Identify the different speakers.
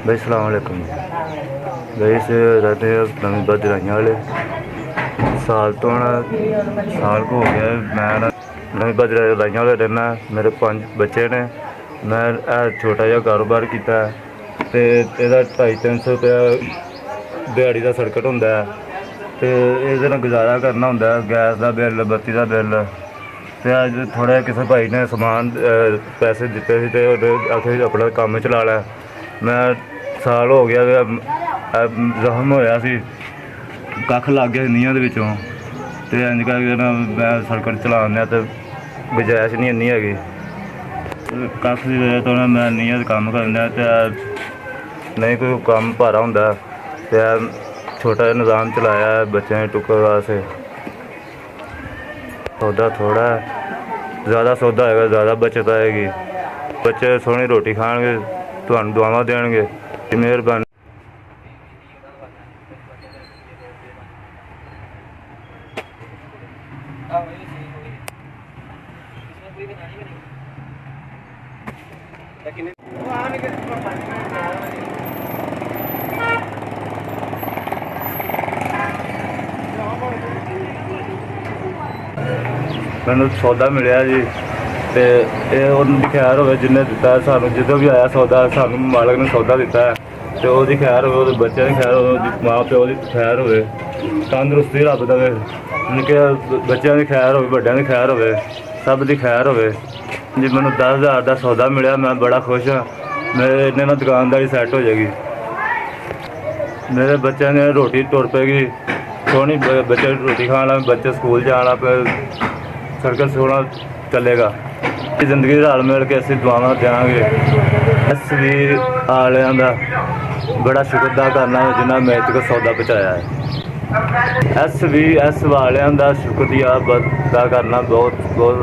Speaker 1: भाई सलाम वालेकुम। भाई से रहते हैं नवी बदराइयाँ वाले साल तो ना साल को हो गया मैं ना नवी बदराइयाँ वाले रहना। मेरे 5 बच्चे ने। मैं छोटा जिहा कारोबार किया तो यदा 250-300 रुपया दिहाड़ी का सर्कट होंदा है तो ये गुजारा करना होंदा है। गैस का बिल, बत्ती का बिल। तो अज थोड़ा किसी भाई ने समान पैसे दिते थे तो आखे अपना काम चला लै। मैं साल हो गया जख्म होया सी, कख लग गया नीहां दे विचों ते इंज करके ना मैं सर्कट चलाने तो गुंजाइश नहीं इन्नी हैगी। कख की वजह तो ना मैं नीहां च कम्म करना ते नहीं कोई कम्म भारा होंदा ते छोटा जिहा निज़ाम चलाया बच्चों के टुक्कर वास्ते। सौदा थोड़ा है, ज़्यादा सौदा होएगा ज़्यादा बचत आएगी। बच्चे सोहनी रोटी खाएंगे, तुहानूं दुआवां देणगे। मेहरबानी। मैनू सौदा मिलिया जी तो यह उनकी खैर हो जिन्हें दिता सानू, जो भी आया सौदा सानू मालक ने सौदा दिता है तो वही खैर हो, बच्चों की खैर हो, माँ प्यो की खैर हो, तंदुरुस्ती रब दे, निक्के बच्चों की खैर हो, बड़ों की खैर हो, सब की खैर हो जी। मैनू 10,000 का सौदा मिला, मैं बड़ा खुश हाँ। मेरे इन्हें ना दुकानदारी सैट हो जाएगी। मेरे बच्चों ने रोटी तुर पेगी सोहनी, बच्चे रोटी खाना, बच्चे स्कूल जाना पे, सर्कल सोना चलेगा। जिंदगी रल मिल के असीं दुआवां देंगे। SB वालियां दा बड़ा शुक्र अदा करना जिन्हें मेरे तक सौदा पहुँचाया है। SB वालियां दा शुक्रिया अदा करना बहुत बहुत।